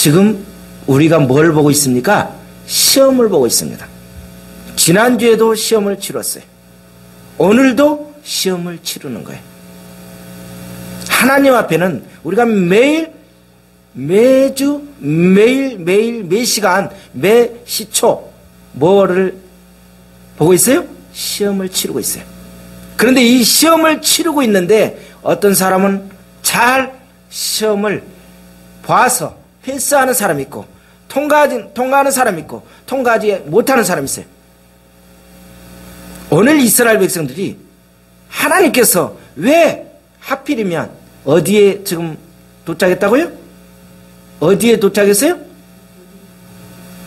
지금 우리가 뭘 보고 있습니까? 시험을 보고 있습니다. 지난주에도 시험을 치렀어요. 오늘도 시험을 치르는 거예요. 하나님 앞에는 우리가 매주, 매일, 매 시간, 매 시초 뭐를 보고 있어요? 시험을 치르고 있어요. 그런데 이 시험을 치르고 있는데 어떤 사람은 잘 시험을 봐서 패스하는 사람이 있고 통과하는 사람이 있고 통과하지 못하는 사람이 있어요. 오늘 이스라엘 백성들이 하나님께서 왜 하필이면 어디에 지금 도착했다고요? 어디에 도착했어요?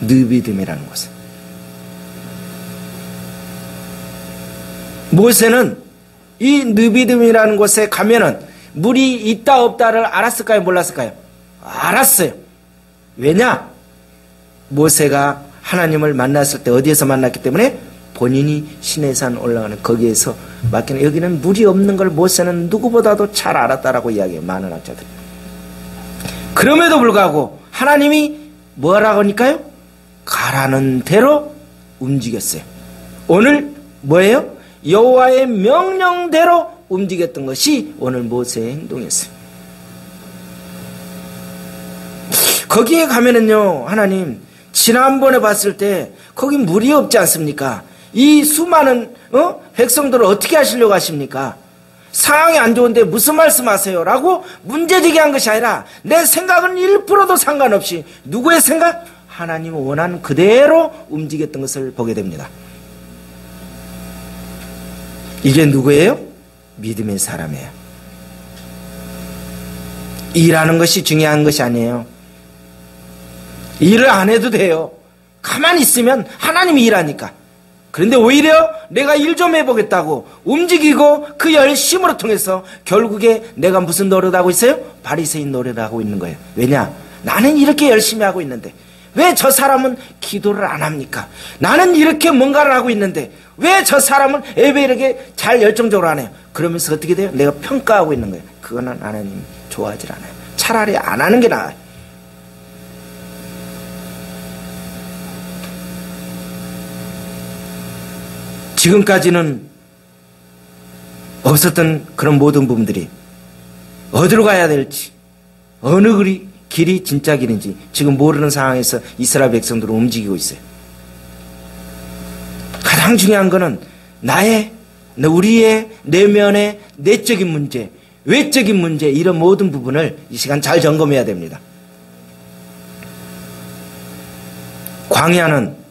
느비딤이라는 곳에. 모세는 이 느비딤이라는 곳에 가면은 물이 있다 없다를 알았을까요? 몰랐을까요? 알았어요. 왜냐? 모세가 하나님을 만났을 때 어디에서 만났기 때문에 본인이 시내산 올라가는 거기에서 맡기는, 여기는 물이 없는 걸 모세는 누구보다도 잘 알았다라고 이야기해요. 많은 학자들이. 그럼에도 불구하고 하나님이 뭐라고 하니까요? 가라는 대로 움직였어요. 오늘 뭐예요? 여호와의 명령대로 움직였던 것이 오늘 모세의 행동이었어요. 거기에 가면은요, 하나님 지난번에 봤을 때 거기 물이 없지 않습니까? 이 수많은 백성들을 어떻게 하시려고 하십니까? 상황이 안 좋은데 무슨 말씀하세요? 라고 문제제기한 것이 아니라 내 생각은 1%도 상관없이 누구의 생각? 하나님이 원하는 그대로 움직였던 것을 보게 됩니다. 이게 누구예요? 믿음의 사람이에요. 일하는 것이 중요한 것이 아니에요. 일을 안 해도 돼요. 가만히 있으면 하나님이 일하니까. 그런데 오히려 내가 일 좀 해보겠다고 움직이고 그 열심으로 통해서 결국에 내가 무슨 노릇 하고 있어요? 바리새인 노릇 하고 있는 거예요. 왜냐? 나는 이렇게 열심히 하고 있는데 왜 저 사람은 기도를 안 합니까? 나는 이렇게 뭔가를 하고 있는데 왜 저 사람은 예배 이렇게 잘 열정적으로 안 해요? 그러면서 어떻게 돼요? 내가 평가하고 있는 거예요. 그거는 하나님 좋아하지 않아요. 차라리 안 하는 게 나아요. 지금까지는 없었던 그런 모든 부분들이 어디로 가야 될지, 어느 길이 진짜 길인지 지금 모르는 상황에서 이스라엘 백성들은 움직이고 있어요. 가장 중요한 거는 우리의 내면의 내적인 문제, 외적인 문제, 이런 모든 부분을 이 시간 잘 점검해야 됩니다. 광야는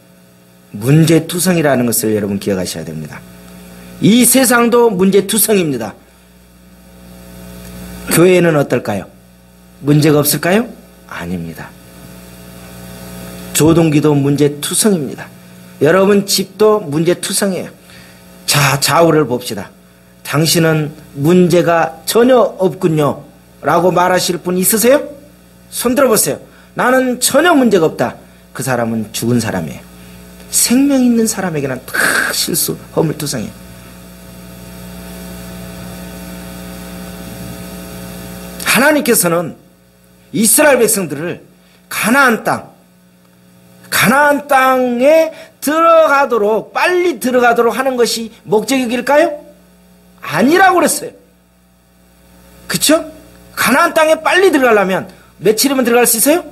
문제투성이라는 것을 여러분 기억하셔야 됩니다. 이 세상도 문제투성입니다. 교회는 어떨까요? 문제가 없을까요? 아닙니다. 조동기도 문제투성입니다. 여러분 집도 문제투성이에요. 자, 좌우를 봅시다. 당신은 문제가 전혀 없군요 라고 말하실 분 있으세요? 손 들어보세요. 나는 전혀 문제가 없다. 그 사람은 죽은 사람이에요. 생명 있는 사람에게는 다 실수, 허물투성이에요. 하나님께서는 이스라엘 백성들을 가나안 땅에 빨리 들어가도록 하는 것이 목적일까요? 아니라고 그랬어요. 그쵸? 가나안 땅에 빨리 들어가려면 며칠이면 들어갈 수 있어요?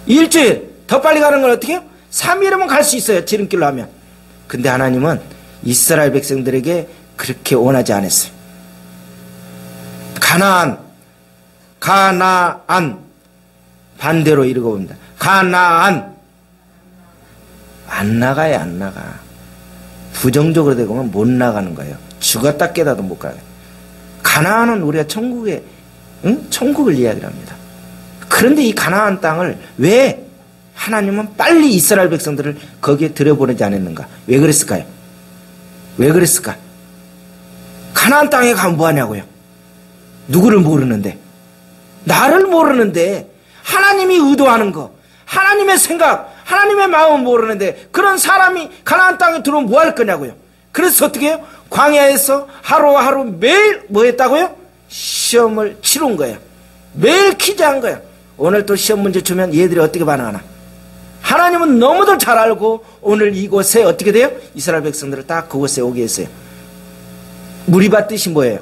일주일. 더 빨리 가는 건 어떻게 해요? 3일이면 갈 수 있어요. 지름길로 하면. 근데 하나님은 이스라엘 백성들에게 그렇게 원하지 않았어요. 가나안 반대로 읽어봅니다. 가나안 안 나가요. 안 나가. 부정적으로 되고 보면 못 나가는 거예요. 죽었다 깨다도 못 가요. 가나안은 우리가 천국을 이야기를 합니다. 그런데 이 가나안 땅을 왜 하나님은 빨리 이스라엘 백성들을 거기에 들여보내지 않았는가? 왜 그랬을까요? 왜 그랬을까? 가나안 땅에 가면 뭐하냐고요? 누구를 모르는데, 나를 모르는데 하나님이 의도하는 거, 하나님의 생각, 하나님의 마음을 모르는데 그런 사람이 가나안 땅에 들어오면 뭐 할 거냐고요. 그래서 어떻게 해요? 광야에서 하루하루 매일 뭐 했다고요? 시험을 치른 거예요. 매일 기도한 거예요. 오늘 또 시험 문제 주면 얘들이 어떻게 반응하나? 하나님은 너무도 잘 알고 오늘 이곳에 어떻게 돼요? 이스라엘 백성들을 딱 그곳에 오게 했어요. 무리바 뜻이 뭐예요?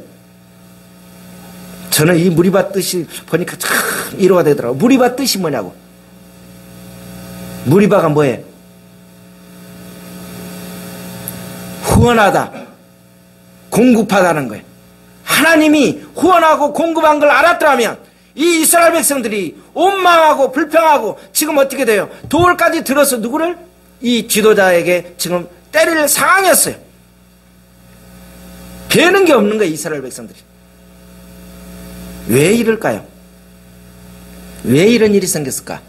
저는 이 무리바 뜻이 보니까 참 이해가 되더라고요. 무리바 뜻이 뭐냐고. 무리바가 뭐예요? 후원하다, 공급하다는 거예요. 하나님이 후원하고 공급한 걸 알았더라면 이 이스라엘 백성들이 원망하고 불평하고 지금 어떻게 돼요? 돌까지 들어서 누구를? 이 지도자에게 지금 때릴 상황이었어요. 배는 게 없는 거예요, 이스라엘 백성들이. 왜 이럴까요? 왜 이런 일이 생겼을까?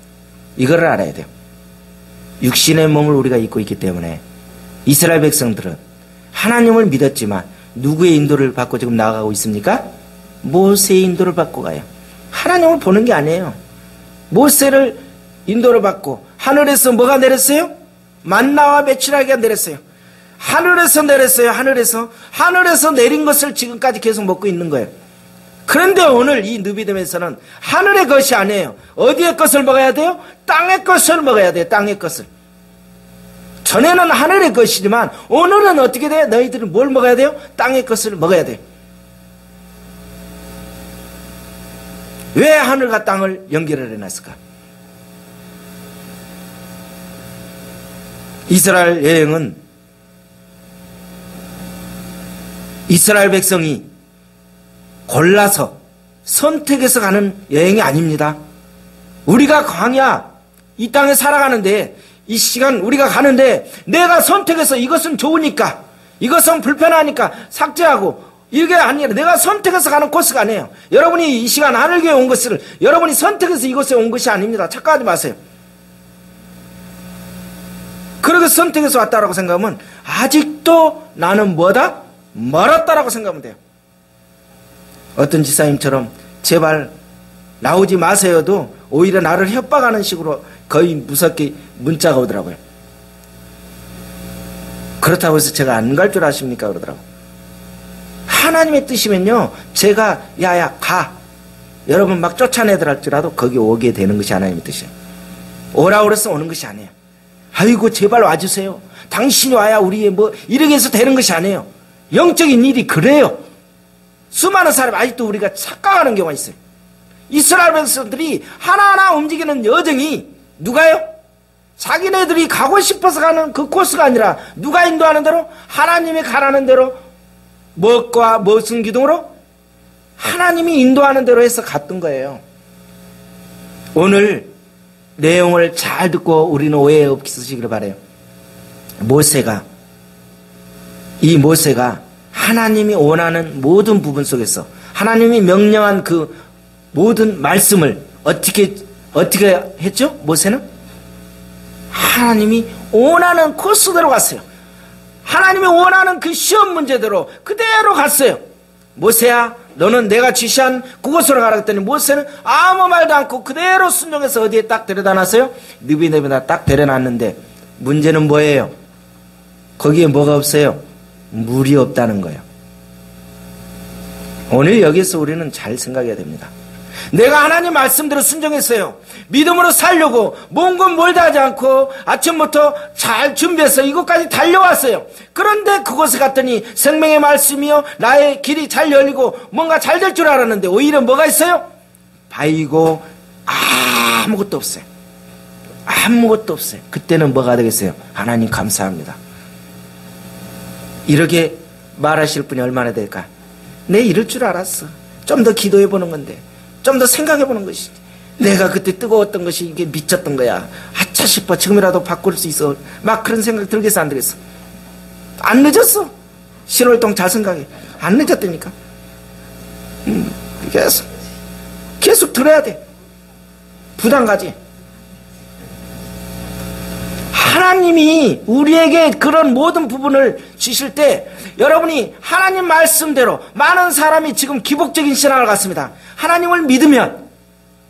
이거를 알아야 돼요. 육신의 몸을 우리가 입고 있기 때문에 이스라엘 백성들은 하나님을 믿었지만 누구의 인도를 받고 지금 나아가고 있습니까? 모세의 인도를 받고 가요. 하나님을 보는 게 아니에요. 모세를 인도를 받고 하늘에서 뭐가 내렸어요? 만나와 메추라기가 내렸어요. 하늘에서 내렸어요. 하늘에서 내린 것을 지금까지 계속 먹고 있는 거예요. 그런데 오늘 이 느비딤에서는 하늘의 것이 아니에요. 어디의 것을 먹어야 돼요? 땅의 것을 먹어야 돼요. 땅의 것을. 전에는 하늘의 것이지만 오늘은 어떻게 돼요? 너희들은 뭘 먹어야 돼요? 땅의 것을 먹어야 돼요. 왜 하늘과 땅을 연결을 해놨을까? 이스라엘 여행은 이스라엘 백성이 골라서 선택해서 가는 여행이 아닙니다. 우리가 광야 이 땅에 살아가는데 이 시간 우리가 가는데 내가 선택해서 이것은 좋으니까 이것은 불편하니까 삭제하고 이게 아니라 내가 선택해서 가는 코스가 아니에요. 여러분이 이 시간 하늘교회 온 것을 여러분이 선택해서 이곳에 온 것이 아닙니다. 착각하지 마세요. 그렇게 선택해서 왔다라고 생각하면 아직도 나는 뭐다? 멀었다라고 생각하면 돼요. 어떤 지사님처럼 제발 나오지 마세요도 오히려 나를 협박하는 식으로 거의 무섭게 문자가 오더라고요. 그렇다고 해서 제가 안 갈 줄 아십니까? 그러더라고요. 하나님의 뜻이면요 제가 야야 가 여러분 막 쫓아내더랄지라도 거기 오게 되는 것이 하나님의 뜻이에요. 오라고 그래서 오는 것이 아니에요. 아이고 제발 와주세요. 당신이 와야 우리 뭐 이렇게 해서 되는 것이 아니에요. 영적인 일이 그래요. 수많은 사람 아직도 우리가 착각하는 경우가 있어요. 이스라엘 백성들이 하나하나 움직이는 여정이 누가요? 자기네들이 가고 싶어서 가는 그 코스가 아니라 누가 인도하는 대로? 하나님이 가라는 대로 무엇과 무슨 기둥으로? 하나님이 인도하는 대로 해서 갔던 거예요. 오늘 내용을 잘 듣고 우리는 오해 없으시기를 바라요. 이 모세가 하나님이 원하는 모든 부분 속에서 하나님이 명령한 그 모든 말씀을 어떻게 했죠? 모세는 하나님이 원하는 코스대로 갔어요. 하나님이 원하는 그 시험 문제대로 그대로 갔어요. 모세야 너는 내가 지시한 그곳으로 가라 했더니 모세는 아무 말도 않고 그대로 순종해서 어디에 딱 데려다 놨어요? 느비느비나 딱 데려놨는데 문제는 뭐예요? 거기에 뭐가 없어요? 물이 없다는 거예요. 오늘 여기서 우리는 잘 생각해야 됩니다. 내가 하나님 말씀대로 순종했어요. 믿음으로 살려고 먼 건 멀다 하지 않고 아침부터 잘 준비해서 이곳까지 달려왔어요. 그런데 그곳에 갔더니 생명의 말씀이요 나의 길이 잘 열리고 뭔가 잘 될 줄 알았는데 오히려 뭐가 있어요? 바위고 아무것도 없어요. 아무것도 없어요. 그때는 뭐가 되겠어요? 하나님 감사합니다. 이렇게 말하실 분이 얼마나 될까? 내 이럴 줄 알았어. 좀 더 기도해 보는 건데 좀 더 생각해 보는 것이지. 내가 그때 뜨거웠던 것이 이게 미쳤던 거야. 아차 싶어. 지금이라도 바꿀 수 있어. 막 그런 생각 들겠어 안 들겠어? 안 늦었어. 신월동 잘 생각해. 안 늦었다니까. 계속 들어야 돼. 부담 가지. 하나님이 우리에게 그런 모든 부분을 주실 때 여러분이 하나님 말씀대로 많은 사람이 지금 기복적인 신앙을 갖습니다. 하나님을 믿으면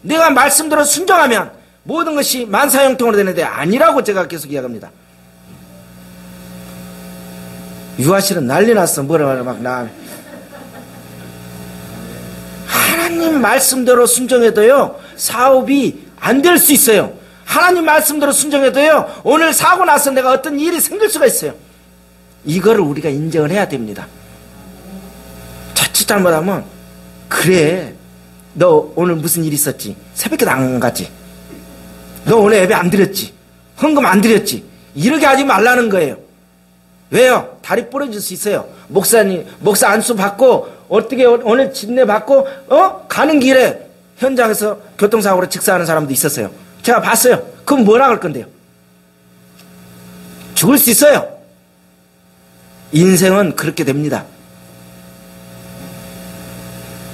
내가 말씀대로 순종하면 모든 것이 만사형통으로 되는데 아니라고 제가 계속 이야기합니다. 유아실은 난리 났어. 뭐라 막 나. 하나님 말씀대로 순종해도요 사업이 안 될 수 있어요. 하나님 말씀대로 순종해도요, 오늘 사고 나서 내가 어떤 일이 생길 수가 있어요. 이거를 우리가 인정을 해야 됩니다. 자칫 잘못하면, 그래, 너 오늘 무슨 일 있었지? 새벽에 안 갔지? 너 오늘 예배 안 드렸지? 헌금 안 드렸지? 이렇게 하지 말라는 거예요. 왜요? 다리 부러질 수 있어요. 목사 안수 받고, 어떻게 오늘 집례 받고, 가는 길에 현장에서 교통사고로 직사하는 사람도 있었어요. 제가 봤어요. 그럼 뭐라 할 건데요? 죽을 수 있어요. 인생은 그렇게 됩니다.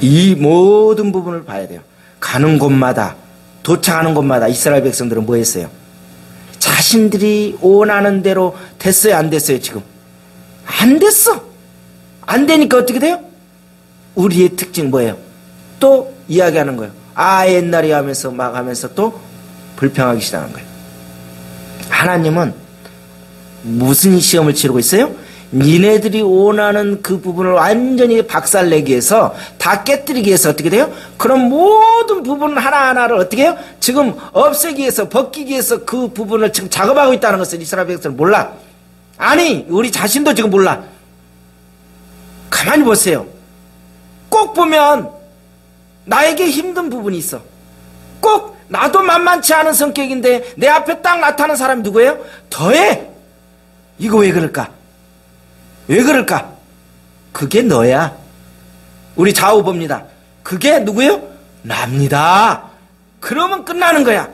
이 모든 부분을 봐야 돼요. 가는 곳마다, 도착하는 곳마다 이스라엘 백성들은 뭐 했어요? 자신들이 원하는 대로 됐어요, 안 됐어요, 지금? 안 됐어. 안 되니까 어떻게 돼요? 우리의 특징 뭐예요? 또 이야기하는 거예요. 옛날에 하면서 막 하면서 또 불평하기 시작한 거예요. 하나님은 무슨 시험을 치르고 있어요? 니네들이 원하는 그 부분을 완전히 박살내기 위해서, 다 깨뜨리기 위해서 어떻게 돼요? 그럼 모든 부분 하나하나를 어떻게 해요? 지금 없애기 위해서, 벗기기 위해서 그 부분을 지금 작업하고 있다는 것을 이스라엘 백성은 몰라. 아니, 우리 자신도 지금 몰라. 가만히 보세요. 꼭 보면 나에게 힘든 부분이 있어. 꼭 나도 만만치 않은 성격인데 내 앞에 딱 나타나는 사람이 누구예요? 더해. 이거 왜 그럴까? 왜 그럴까? 그게 너야. 우리 좌우 봅니다. 그게 누구예요? 납니다. 그러면 끝나는 거야.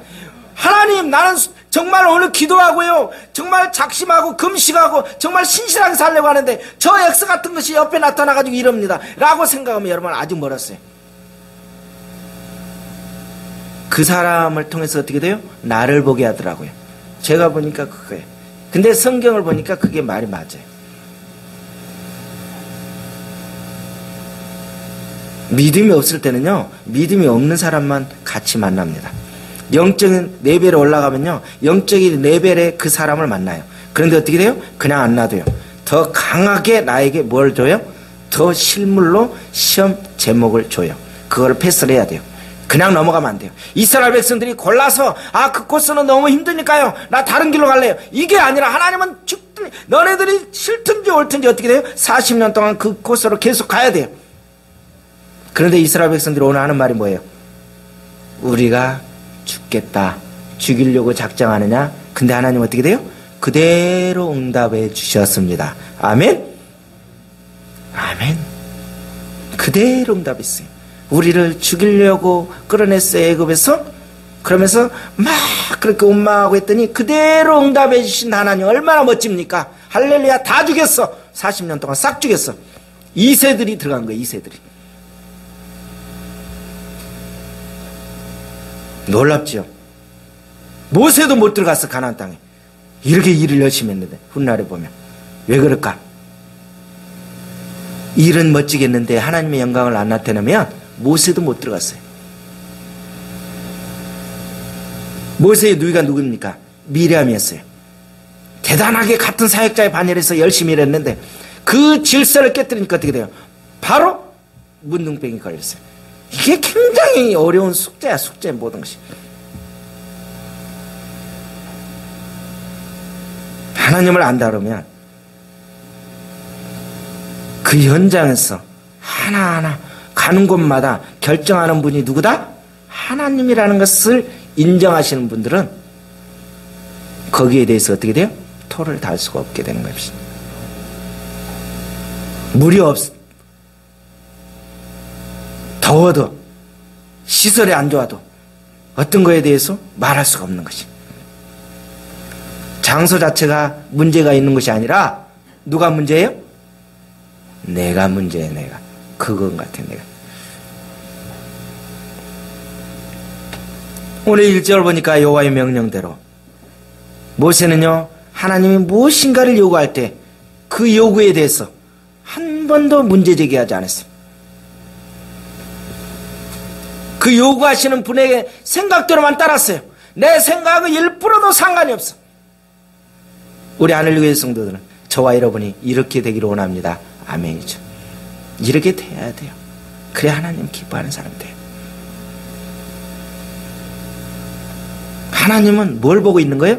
하나님, 나는 정말 오늘 기도하고요, 정말 작심하고 금식하고 정말 신실하게 살려고 하는데 저 X 같은 것이 옆에 나타나가지고 이럽니다 라고 생각하면 여러분 아직 멀었어요. 그 사람을 통해서 어떻게 돼요? 나를 보게 하더라고요. 제가 보니까 그거예요. 근데 성경을 보니까 그게 말이 맞아요. 믿음이 없을 때는요, 믿음이 없는 사람만 같이 만납니다. 영적인 레벨에 올라가면요, 영적인 레벨에 그 사람을 만나요. 그런데 어떻게 돼요? 그냥 안 놔둬요. 더 강하게 나에게 뭘 줘요? 더 실물로 시험 제목을 줘요. 그거를 패스를 해야 돼요. 그냥 넘어가면 안 돼요. 이스라엘 백성들이 골라서 그 코스는 너무 힘드니까요, 나 다른 길로 갈래요. 이게 아니라 하나님은 죽든 너네들이 싫든지 옳든지 어떻게 돼요? 40년 동안 그 코스로 계속 가야 돼요. 그런데 이스라엘 백성들이 오늘 하는 말이 뭐예요? 우리가 죽겠다, 죽이려고 작정하느냐? 근데 하나님 어떻게 돼요? 그대로 응답해 주셨습니다. 아멘? 아멘. 그대로 응답했어요. 우리를 죽이려고 끌어냈어요, 애굽에서. 그러면서 막 그렇게 원망하고 했더니 그대로 응답해 주신 하나님 얼마나 멋집니까? 할렐루야. 다 죽였어. 40년 동안 싹 죽였어. 2세들이 들어간 거예요. 2세들이. 놀랍지요. 모세도 못 들어갔어, 가나안 땅에. 이렇게 일을 열심히 했는데. 훗날에 보면 왜 그럴까? 일은 멋지게 했는데 하나님의 영광을 안 나타내면 모세도 못 들어갔어요. 모세의 누이가 누굽니까? 미리암이었어요. 대단하게 같은 사역자의 반열에서 열심히 일했는데 그 질서를 깨뜨리니까 어떻게 돼요? 바로 문둥병이 걸렸어요. 이게 굉장히 어려운 숙제야, 숙제, 모든 것이. 하나님을 안다 그러면 그 현장에서 하나하나 가는 곳마다 결정하는 분이 누구다? 하나님이라는 것을 인정하시는 분들은 거기에 대해서 어떻게 돼요? 토를 달 수가 없게 되는 것입니다. 물이 더워도 시설이 안 좋아도 어떤 거에 대해서 말할 수가 없는 것이. 장소 자체가 문제가 있는 것이 아니라 누가 문제예요? 내가 문제예요. 내가. 그건 같아. 내가. 오늘 1절 보니까 여호와의 명령대로 모세는요, 하나님이 무엇인가를 요구할 때 그 요구에 대해서 한 번도 문제 제기하지 않았어요. 그 요구하시는 분에게 생각대로만 따랐어요. 내 생각은 1%도 상관이 없어. 우리 하늘교회 성도들은 저와 여러분이 이렇게 되기를 원합니다. 아멘이죠. 이렇게 돼야 돼요. 그래야 하나님 기뻐하는 사람이 돼요. 하나님은 뭘 보고 있는 거예요?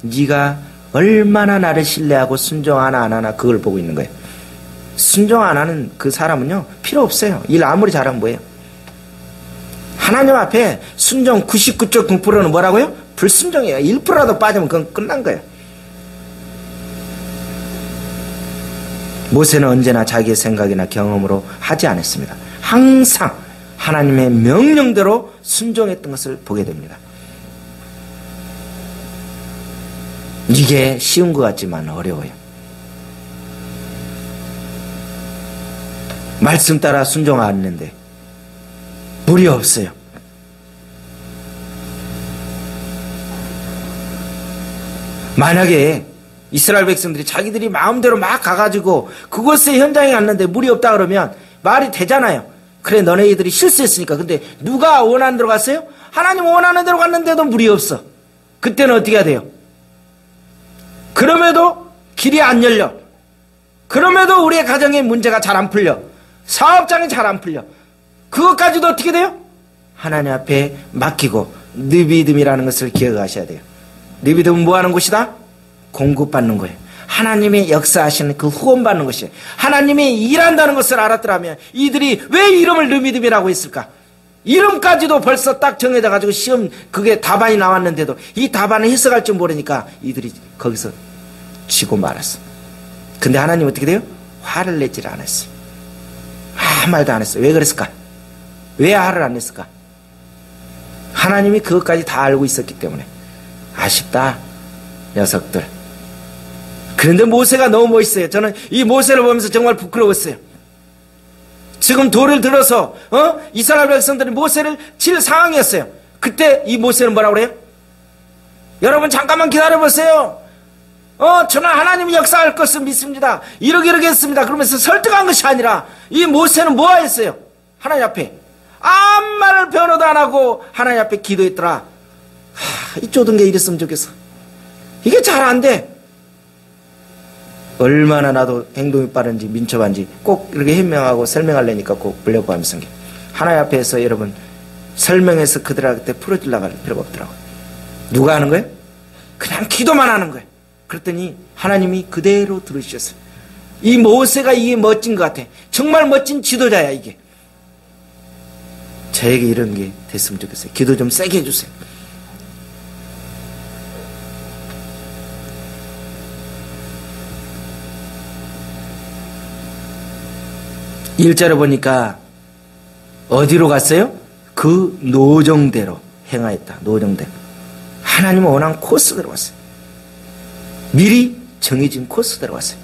네가 얼마나 나를 신뢰하고 순종하나 안 하나 그걸 보고 있는 거예요. 순종 안 하는 그 사람은요 필요 없어요. 일 아무리 잘하면 뭐예요? 하나님 앞에 순종 99.9%는 뭐라고요? 불순종이에요. 1%라도 빠지면 그건 끝난 거예요. 모세는 언제나 자기의 생각이나 경험으로 하지 않았습니다. 항상 하나님의 명령대로 순종했던 것을 보게 됩니다. 이게 쉬운 것 같지만 어려워요. 말씀 따라 순종하는데 무리 없어요. 만약에 이스라엘 백성들이 자기들이 마음대로 막 가가지고 그곳에 현장에 갔는데 물이 없다 그러면 말이 되잖아요. 그래 너네들이 실수했으니까. 근데 누가 원하는 대로 갔어요? 하나님 원하는 대로 갔는데도 물이 없어. 그때는 어떻게 해야 돼요? 그럼에도 길이 안 열려. 그럼에도 우리의 가정의 문제가 잘 안 풀려. 사업장이 잘 안 풀려. 그것까지도 어떻게 돼요? 하나님 앞에 맡기고 느비듬이라는 것을 기억하셔야 돼요. 느비듬은 뭐 하는 곳이다? 공급받는 거예요. 하나님의 역사하시는 그 후원받는 것이에요. 하나님이 일한다는 것을 알았더라면 이들이 왜 이름을 느비듬이라고 했을까? 이름까지도 벌써 딱 정해져 가지고 시험 그게 답안이 나왔는데도 이 답안을 해석할 줄 모르니까 이들이 거기서 지고 말았어. 근데 하나님 어떻게 돼요? 화를 내질 않았어요. 아무 말도 안 했어요. 왜 그랬을까? 왜 화를 안 냈을까? 하나님이 그것까지 다 알고 있었기 때문에. 아쉽다 녀석들. 그런데 모세가 너무 멋있어요. 저는 이 모세를 보면서 정말 부끄러웠어요. 지금 돌을 들어서 이스라엘 백성들이 모세를 칠 상황이었어요. 그때 이 모세는 뭐라고 그래요? 여러분 잠깐만 기다려보세요. 저는 하나님이 역사할 것을 믿습니다. 이렇게 했습니다. 그러면서 설득한 것이 아니라 이 모세는 뭐 했어요? 하나님 앞에 아무 말을 변호도 안 하고 하나님 앞에 기도했더라. 이 좁은 게 이랬으면 좋겠어. 이게 잘 안 돼. 얼마나 나도 행동이 빠른지 민첩한지 꼭 이렇게 해명하고 설명하려니까 꼭 불려고 하면서 하나님 앞에서 여러분 설명해서 그들한테 풀어주려고 할 필요가 없더라고요. 누가 하는 거예요? 그냥 기도만 하는 거예요. 그랬더니 하나님이 그대로 들으셨어요. 이 모세가 이게 멋진 것 같아. 정말 멋진 지도자야 이게. 저에게 이런 게 됐으면 좋겠어요. 기도 좀 세게 해주세요. 일자로 보니까 어디로 갔어요? 그 노정대로 행하였다. 노정대로. 하나님은 원하는 코스대로 왔어요. 미리 정해진 코스대로 왔어요.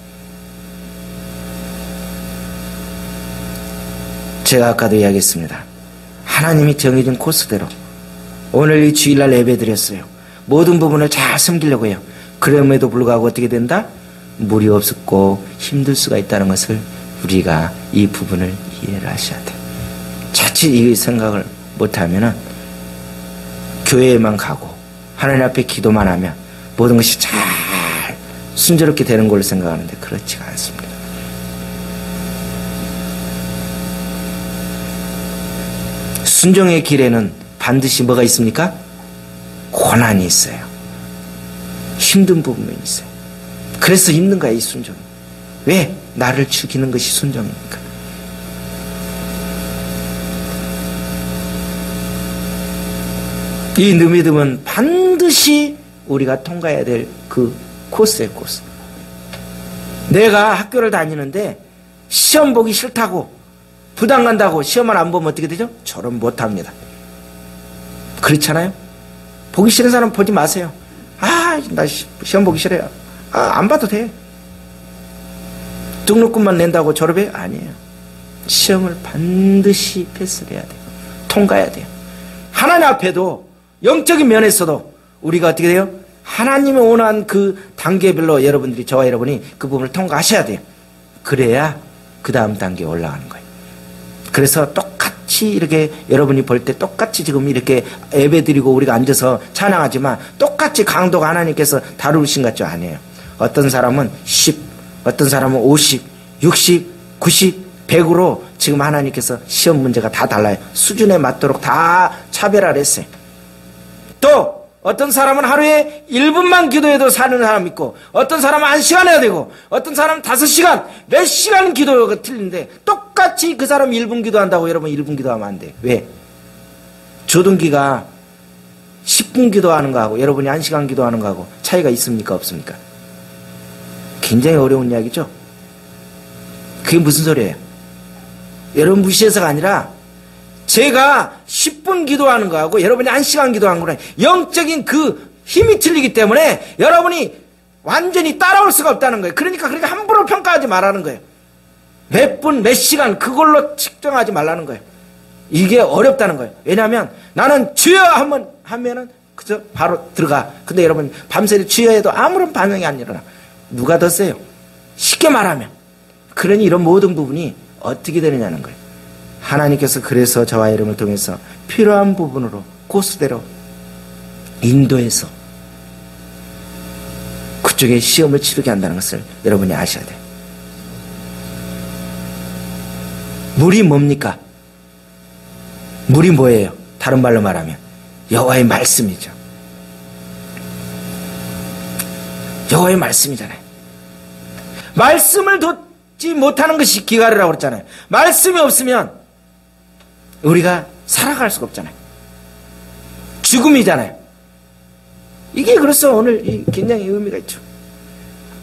제가 아까도 이야기했습니다. 하나님이 정해진 코스대로 오늘 이 주일날 예배 드렸어요. 모든 부분을 잘 섬기려고 해요. 그럼에도 불구하고 어떻게 된다? 물이 없었고 힘들 수가 있다는 것을 우리가 이 부분을 이해를 하셔야 돼요. 자칫 이 생각을 못하면 교회에만 가고 하나님 앞에 기도만 하면 모든 것이 잘 순조롭게 되는 걸로 생각하는데 그렇지가 않습니다. 순종의 길에는 반드시 뭐가 있습니까? 고난이 있어요. 힘든 부분이 있어요. 그래서 힘든 거야 이 순종이. 왜? 나를 죽이는 것이 순종이니까. 이 느미듬은 반드시 우리가 통과해야 될 그 코스예요. 코스. 내가 학교를 다니는데 시험 보기 싫다고 부담 간다고 시험을 안 보면 어떻게 되죠? 졸업 못합니다. 그렇잖아요? 보기 싫은 사람 보지 마세요. 나 시험 보기 싫어요. 안 봐도 돼. 등록금만 낸다고 졸업해? 아니에요. 시험을 반드시 패스를 해야 돼요. 통과해야 돼요. 하나님 앞에도 영적인 면에서도 우리가 어떻게 돼요? 하나님이 원하는 그 단계별로 여러분들이 저와 여러분이 그 부분을 통과하셔야 돼요. 그래야 그 다음 단계에 올라가는 거예요. 그래서 똑같이 이렇게 여러분이 볼 때 똑같이 지금 이렇게 예배 드리고 우리가 앉아서 찬양하지만 똑같이 강도가 하나님께서 다루신 것 같죠? 아니에요. 어떤 사람은 10, 어떤 사람은 50, 60, 90, 100으로 지금 하나님께서 시험 문제가 다 달라요. 수준에 맞도록 다 차별화를 했어요. 또 어떤 사람은 하루에 1분만 기도해도 사는 사람 있고, 어떤 사람은 1시간 해야 되고, 어떤 사람은 5시간, 몇 시간 기도가 틀린데, 똑같이 그 사람 1분 기도한다고 여러분 1분 기도하면 안 돼. 왜? 조동기가 10분 기도하는 거하고 여러분이 1시간 기도하는 거하고 차이가 있습니까? 없습니까? 굉장히 어려운 이야기죠? 그게 무슨 소리예요? 여러분 무시해서가 아니라 제가 10분 기도하는 거하고 여러분이 1시간 기도하는 거랑 영적인 그 힘이 틀리기 때문에 여러분이 완전히 따라올 수가 없다는 거예요. 그러니까 그렇게 함부로 평가하지 말라는 거예요. 몇 분, 몇 시간 그걸로 측정하지 말라는 거예요. 이게 어렵다는 거예요. 왜냐하면 나는 주여 한번 하면은 그저 바로 들어가. 근데 여러분 밤새 주여해도 아무런 반응이 안 일어나. 누가 더 세요? 쉽게 말하면. 그러니 이런 모든 부분이 어떻게 되느냐는 거예요. 하나님께서 그래서 저와 여러분을 통해서 필요한 부분으로 코스대로 인도해서 그쪽에 시험을 치르게 한다는 것을 여러분이 아셔야 돼요. 물이 뭡니까? 물이 뭐예요? 다른 말로 말하면 여호와의 말씀이죠. 여호와의 말씀이잖아요. 말씀을 돋지 못하는 것이 기가르라고 그랬잖아요. 말씀이 없으면 우리가 살아갈 수가 없잖아요. 죽음이잖아요. 이게 그래서 오늘 굉장히 의미가 있죠.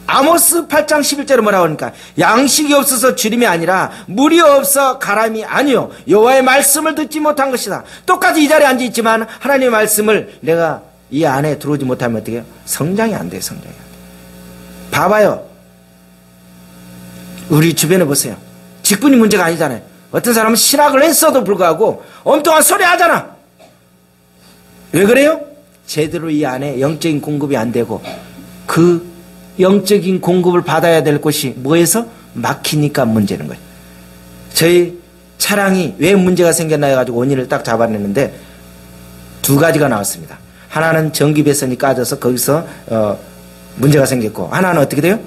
아모스 8장 11절에 뭐라고 하니까 양식이 없어서 주림이 아니라 물이 없어 가람이 아니요 여호와의 말씀을 듣지 못한 것이다. 똑같이 이 자리에 앉아 있지만 하나님의 말씀을 내가 이 안에 들어오지 못하면 어떻게 해요? 성장이 안 돼요. 성장이 안 돼요. 봐봐요. 우리 주변에 보세요. 직분이 문제가 아니잖아요. 어떤 사람은 신학을 했어도 불구하고 엉뚱한 소리 하잖아. 왜 그래요? 제대로 이 안에 영적인 공급이 안 되고 그 영적인 공급을 받아야 될 곳이 뭐에서? 막히니까 문제는 거예요. 저희 차량이 왜 문제가 생겼나 해가지고 원인을 딱 잡아냈는데 두 가지가 나왔습니다. 하나는 전기 배선이 까져서 거기서 문제가 생겼고, 하나는 어떻게 돼요?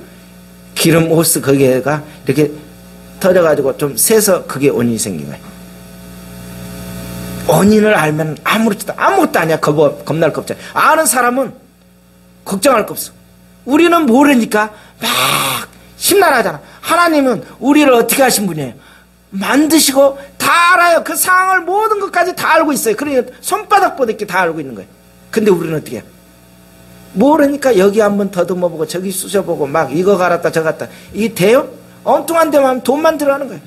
기름 호스 거기에가 이렇게 터져가지고 좀 새서 그게 원인이 생긴 거예요. 원인을 알면 아무것도 아니야. 겁날 거 없잖아. 아는 사람은 걱정할 거 없어. 우리는 모르니까 막 심란하잖아. 하나님은 우리를 어떻게 하신 분이에요? 만드시고 다 알아요. 그 상황을 모든 것까지 다 알고 있어요. 그러니까 손바닥보다 이렇게 다 알고 있는 거예요. 근데 우리는 어떻게 해요? 모르니까 여기 한번 더듬어보고 저기 쑤셔보고 막 이거 갈았다 저 갔다. 이게 돼요? 엉뚱한 데만 하면 돈만 들어가는 거예요.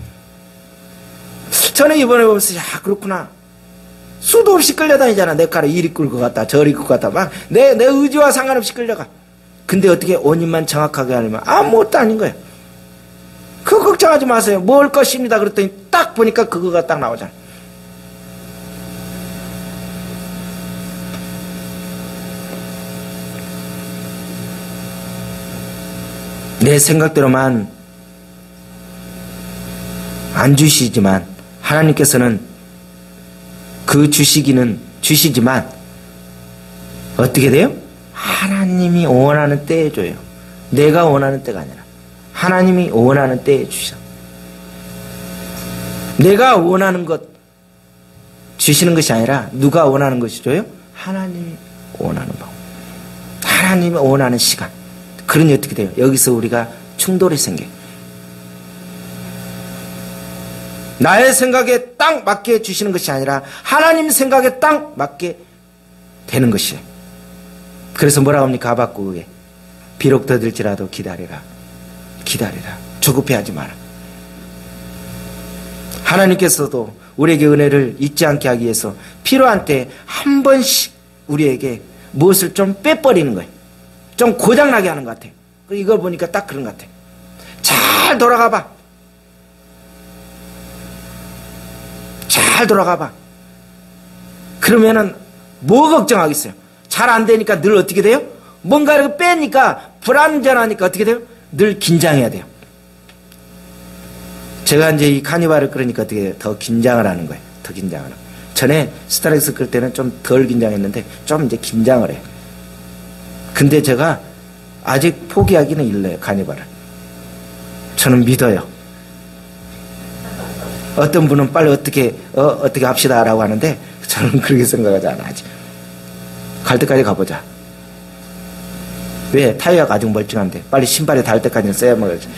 저는 이번에 보면서 야 그렇구나. 수도 없이 끌려다니잖아. 내 칼에 이리 끌고 갔다 저리 끌고 갔다 막 내 의지와 상관없이 끌려가. 근데 어떻게 원인만 정확하게 알면 아무것도 아닌 거예요. 그거 걱정하지 마세요. 먹을 것입니다. 그랬더니 딱 보니까 그거가 딱 나오잖아. 내 생각대로만 안 주시지만 하나님께서는 그 주시지만 어떻게 돼요? 하나님이 원하는 때에 줘요. 내가 원하는 때가 아니라 하나님이 원하는 때에 주셔. 내가 원하는 것 주시는 것이 아니라 누가 원하는 것이 줘요? 하나님이 원하는 방. 하나님이 원하는 시간. 그러니 어떻게 돼요? 여기서 우리가 충돌이 생겨요. 나의 생각에 딱 맞게 주시는 것이 아니라 하나님 생각에 딱 맞게 되는 것이에요. 그래서 뭐라고 합니까? 하박국에 비록 더딜지라도 기다리라. 기다리라. 조급해하지 마라. 하나님께서도 우리에게 은혜를 잊지 않게 하기 위해서 필요한 때 한 번씩 우리에게 무엇을 좀 빼버리는 거예요. 좀 고장나게 하는 것 같아요. 이걸 보니까 딱 그런 것 같아요. 잘 돌아가봐. 잘 돌아가봐. 그러면은 뭐 걱정하겠어요? 잘 안 되니까 늘 어떻게 돼요? 뭔가 이렇게 빼니까 불안전하니까 어떻게 돼요? 늘 긴장해야 돼요. 제가 이제 이 카니발을 끌으니까 어떻게 돼요? 더 긴장을 하는 거예요. 더 긴장을 하는 거예요. 전에 스타렉스 끌 때는 좀 덜 긴장했는데 좀 이제 긴장을 해요. 근데 제가 아직 포기하기는 일러요. 카니발을. 저는 믿어요. 어떤 분은 빨리 어떻게 합시다 라고 하는데 저는 그렇게 생각하지 않아. 아직. 갈 때까지 가보자. 왜? 타이어가 아직 멀쩡한데 빨리 신발에 닿을 때까지는 써야 먹어야지.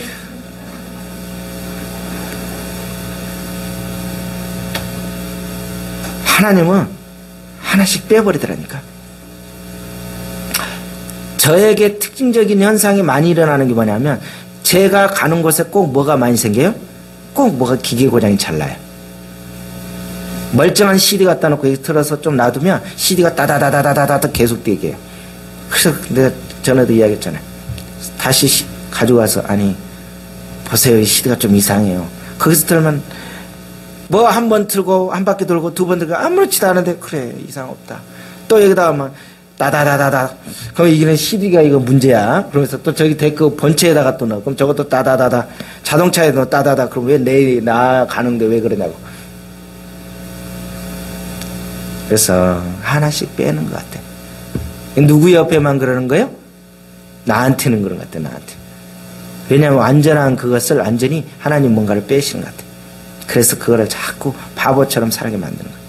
하나님은 하나씩 빼버리더라니까. 저에게 특징적인 현상이 많이 일어나는 게 뭐냐면 제가 가는 곳에 꼭 뭐가 많이 생겨요? 꼭 뭐가 기계 고장이 잘 나요. 멀쩡한 CD 갖다 놓고 여기 틀어서 좀 놔두면 CD가 따다다다다다다 계속 뛰게 해요. 그래서 내가 전에도 이야기했잖아요. 다시 가지고 와서 아니 보세요, 이 CD가 좀 이상해요. 거기서 틀면 뭐 한 번 틀고 한 바퀴 돌고 두 번 들고 아무렇지도 않은데 그래 이상 없다. 또 여기다 하면 따다다다다. 그럼 이게 CD가 이거 문제야. 그러면서 또 저기 데크 본체에다가 또 넣어. 그럼 저것도 따다다다. 자동차에도 따다다. 그럼 왜 내일 나 가는데 왜 그러냐고. 그래서 하나씩 빼는 것 같아. 누구 옆에만 그러는 거예요? 나한테는 그런 것 같아. 나한테. 왜냐하면 완전한 그것을 완전히 하나님 뭔가를 빼시는 것 같아. 그래서 그거를 자꾸 바보처럼 살게 만드는 거야.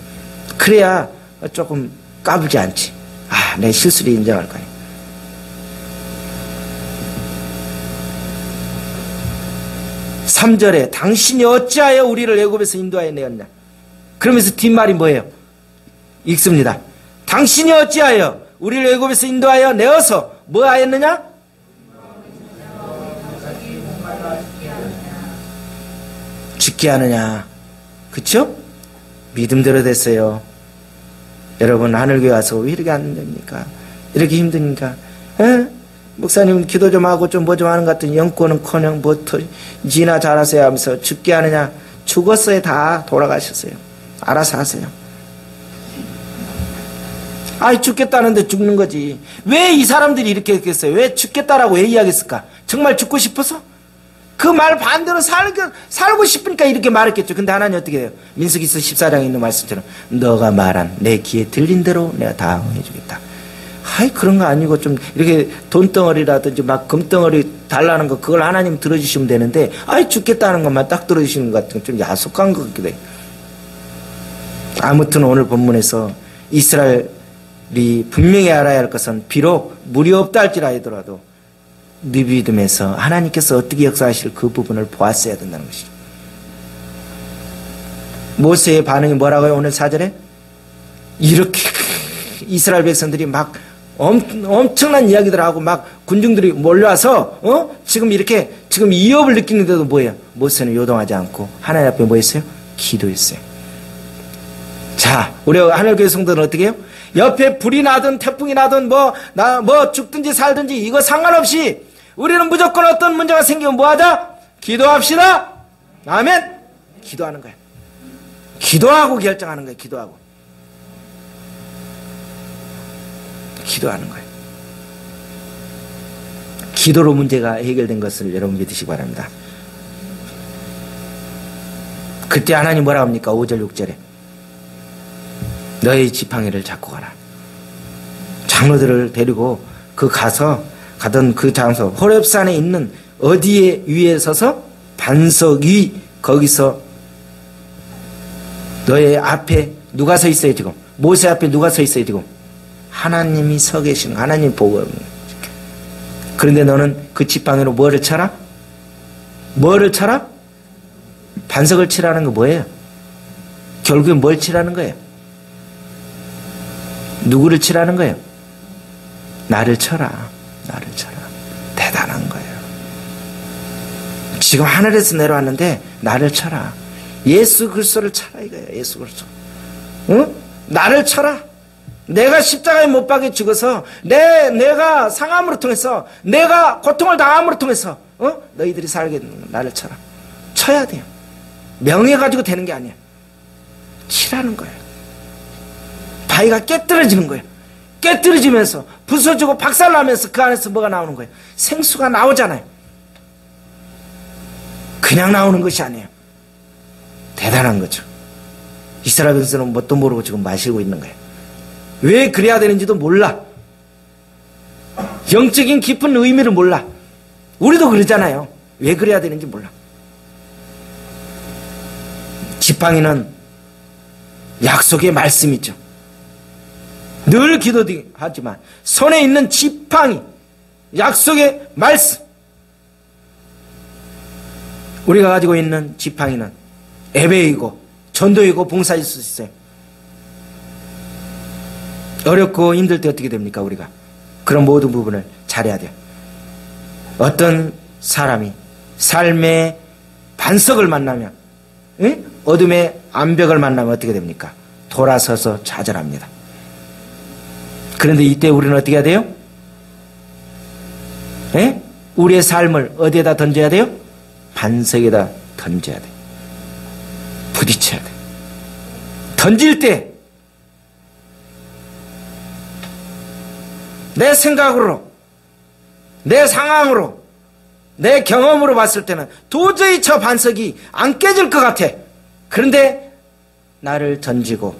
그래야 조금 까불지 않지. 아, 내 실수를 인정할 거야. 삼 절에 당신이 어찌하여 우리를 애굽에서 인도하여 내었냐. 그러면서 뒷말이 뭐예요? 읽습니다. 당신이 어찌하여 우리를 애굽에서 인도하여 내어서 뭐 하였느냐? 죽게 하느냐. 그쵸? 믿음대로 됐어요. 여러분 하늘교회 와서 왜 이렇게 안 됩니까? 이렇게 힘드니까 목사님 기도 좀 하고 좀 뭐 좀 하는 것 같더니 영권은커녕 뭐 지나 잘하세요 하면서 죽게 하느냐. 죽었어요. 다 돌아가셨어요. 알아서 하세요. 아이 죽겠다는데 죽는 거지. 왜 이 사람들이 이렇게 했겠어요? 왜 죽겠다라고 왜 이야기했을까? 정말 죽고 싶어서? 그 말 반대로 살고 싶으니까 이렇게 말했겠죠. 근데 하나님 어떻게 해요? 민수기서 14장에 있는 말씀처럼 너가 말한 내 귀에 들린 대로 내가 다 응해주겠다. 아이 그런 거 아니고 좀 이렇게 돈덩어리라든지 막 금덩어리 달라는 거 그걸 하나님 들어주시면 되는데 아이 죽겠다는 것만 딱 들어주시는 것 같은 좀 야속한 것 같기도 해요. 아무튼 오늘 본문에서 이스라엘이 분명히 알아야 할 것은 비록 물이 없다 할지라도 네 믿음에서 하나님께서 어떻게 역사하실 그 부분을 보았어야 된다는 것이죠. 모세의 반응이 뭐라고요? 오늘 4절에 이렇게 이스라엘 백성들이 막 엄청난 이야기들 하고 막 군중들이 몰려와서 지금 이렇게 지금 위협을 느끼는데도 뭐예요? 모세는 요동하지 않고 하나님 앞에 뭐 했어요? 기도했어요. 자, 우리 하늘교회 성도는 어떻게 해요? 옆에 불이 나든 태풍이 나든 뭐 죽든지 살든지 이거 상관없이 우리는 무조건 어떤 문제가 생기면 뭐하자? 기도합시다. 아멘. 기도하는 거야. 기도하고 결정하는 거야. 기도하고. 기도하는 거예요. 기도로 문제가 해결된 것을 여러분 믿으시기 바랍니다. 그때 하나님 뭐라 합니까? 5절 6절에 너의 지팡이를 잡고 가라. 장로들을 데리고 가던 그 장소 호렙산에 있는 어디에 위에 서서 반석 위 거기서 너의 앞에 누가 서 있어요 지금? 모세 앞에 누가 서 있어요 지금? 하나님이 서 계신 하나님 보고. 그런데 너는 그 지팡이로 뭐를 쳐라? 뭐를 쳐라? 반석을 치라는 거 뭐예요? 결국에 뭘 치라는 거예요? 누구를 치라는 거예요? 나를 쳐라. 나를 쳐라. 대단한 거예요. 지금 하늘에서 내려왔는데 나를 쳐라. 예수 그리스도를 쳐라 이거예요. 예수 그리스도. 응? 나를 쳐라. 내가 십자가에 못 박혀 죽어서 내가 상함으로 통해서 내가 고통을 당함으로 통해서 너희들이 살게 되는 나를 쳐라. 쳐야 돼요. 명예 가지고 되는 게 아니야. 치라는 거예요. 바위가 깨뜨려지는 거예요. 깨뜨려지면서 부서지고 박살나면서 그 안에서 뭐가 나오는 거예요? 생수가 나오잖아요. 그냥 나오는 것이 아니에요. 대단한 거죠. 이스라엘 백성은 뭣도 모르고 지금 마시고 있는 거예요. 왜 그래야 되는지도 몰라. 영적인 깊은 의미를 몰라. 우리도 그러잖아요. 왜 그래야 되는지 몰라. 지팡이는 약속의 말씀이죠. 늘 기도하지만 손에 있는 지팡이, 약속의 말씀, 우리가 가지고 있는 지팡이는 예배이고 전도이고 봉사일 수 있어요. 어렵고 힘들 때 어떻게 됩니까? 우리가 그런 모든 부분을 잘해야 돼요. 어떤 사람이 삶의 반석을 만나면, 어둠의 암벽을 만나면 어떻게 됩니까? 돌아서서 좌절합니다. 그런데 이때 우리는 어떻게 해야 돼요? 우리의 삶을 어디에다 던져야 돼요? 반석에다 던져야 돼요. 부딪혀야 돼요. 던질 때 내 생각으로, 내 상황으로, 내 경험으로 봤을 때는 도저히 저 반석이 안 깨질 것 같아. 그런데 나를 던지고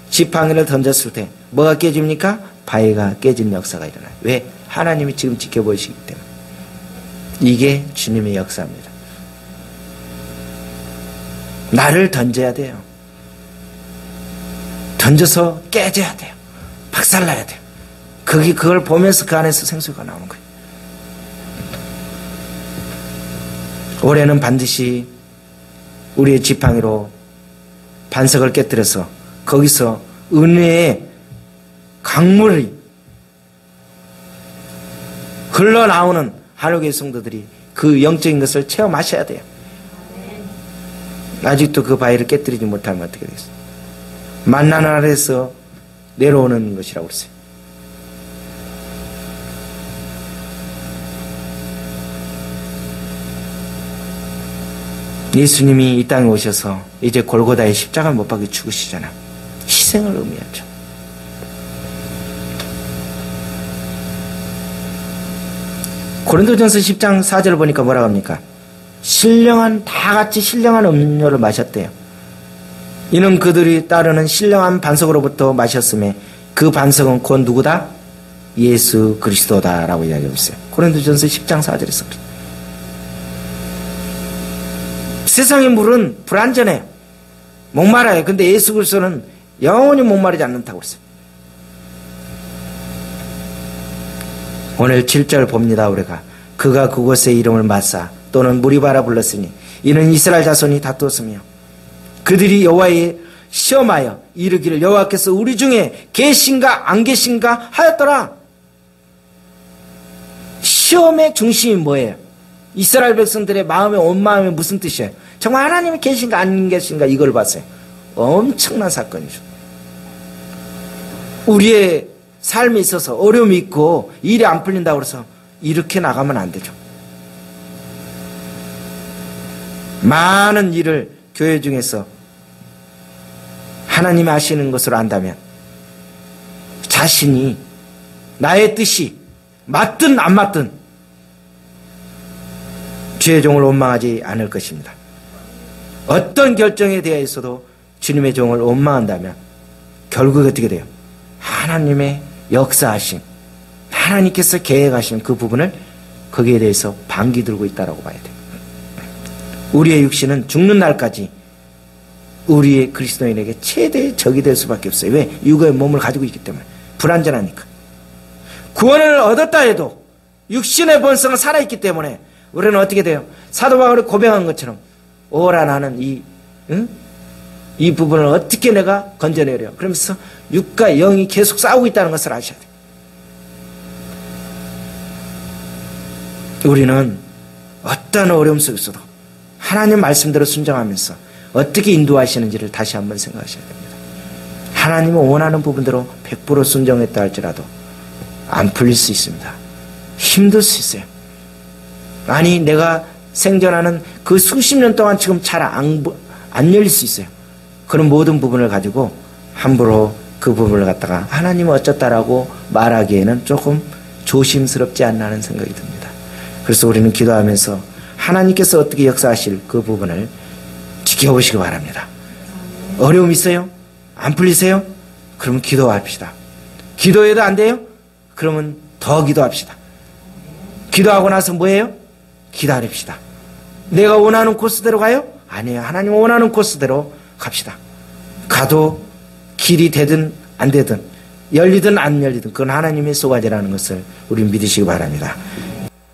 지팡이를 던졌을 때 뭐가 깨집니까? 바위가 깨지는 역사가 일어나요. 왜? 하나님이 지금 지켜보시기 때문에. 이게 주님의 역사입니다. 나를 던져야 돼요. 던져서 깨져야 돼요. 박살나야 돼요. 그걸 보면서 그 안에서 생수가 나오는 거예요. 올해는 반드시 우리의 지팡이로 반석을 깨뜨려서 거기서 은혜의 강물이 흘러나오는 한옥의 성도들이 그 영적인 것을 체험하셔야 돼요. 아직도 그 바위를 깨뜨리지 못하면 어떻게 되겠어요? 만난 아래에서 내려오는 것이라고 그랬어요. 예수님이 이 땅에 오셔서 이제 골고다의 십자가 못 박혀 죽으시잖아. 희생을 의미하죠. 고린도전서 10장 4절을 보니까 뭐라고 합니까? 다 같이 신령한 음료를 마셨대요. 이는 그들이 따르는 신령한 반석으로부터 마셨음에 그 반석은 곧 누구다? 예수 그리스도다라고 이야기하고 있어요. 고린도전서 10장 4절에서 그래요. 세상의 물은 불완전해요. 목말라요. 근데 예수 그리스도는 영원히 목마르지 않는다고 그랬어요. 오늘 7절 봅니다. 우리가 그가 그곳의 이름을 마사 또는 무리바라 불렀으니 이는 이스라엘 자손이 다투었으며 그들이 여호와의 시험하여 이르기를 여호와께서 우리 중에 계신가 안 계신가 하였더라. 시험의 중심이 뭐예요? 이스라엘 백성들의 마음의 온 마음이 무슨 뜻이에요? 정말 하나님이 계신가 안 계신가 이걸 봤어요. 엄청난 사건이죠. 우리의 삶에 있어서 어려움이 있고 일이 안 풀린다고 해서 이렇게 나가면 안 되죠. 많은 일을 교회 중에서 하나님이 하시는 것으로 안다면 자신이 나의 뜻이 맞든 안 맞든 주의 종을 원망하지 않을 것입니다. 어떤 결정에 대해서도 주님의 종을 원망한다면 결국 어떻게 돼요? 하나님의 역사하심, 하나님께서 계획하신 그 부분을 거기에 대해서 반기 들고 있다고 봐야 돼요. 우리의 육신은 죽는 날까지 우리의 그리스도인에게 최대의 적이 될 수밖에 없어요. 왜? 육의 몸을 가지고 있기 때문에. 불완전하니까. 구원을 얻었다 해도 육신의 본성은 살아있기 때문에 우리는 어떻게 돼요? 사도 바울이 고백한 것처럼 오라 나는 이 부분을 어떻게 내가 건져내려. 그러면서 육과 영이 계속 싸우고 있다는 것을 아셔야 돼요. 우리는 어떤 어려움 속에서도 하나님 말씀대로 순종하면서 어떻게 인도하시는지를 다시 한번 생각하셔야 됩니다. 하나님은 원하는 부분대로 100% 순종했다 할지라도 안 풀릴 수 있습니다. 힘들 수 있어요. 아니 내가 생존하는 그 수십 년 동안 지금 잘 안 열릴 수 있어요. 그런 모든 부분을 가지고 함부로 그 부분을 갖다가 하나님은 어쩌다라고 말하기에는 조금 조심스럽지 않나 하는 생각이 듭니다. 그래서 우리는 기도하면서 하나님께서 어떻게 역사하실 그 부분을 지켜보시기 바랍니다. 어려움 있어요? 안 풀리세요? 그러면 기도합시다. 기도해도 안 돼요? 그러면 더 기도합시다. 기도하고 나서 뭐예요? 기다립시다. 내가 원하는 코스대로 가요? 아니에요. 하나님 원하는 코스대로 갑시다. 가도 길이 되든 안 되든 열리든 안 열리든 그건 하나님의 쏘가지라는 것을 우리 믿으시기 바랍니다.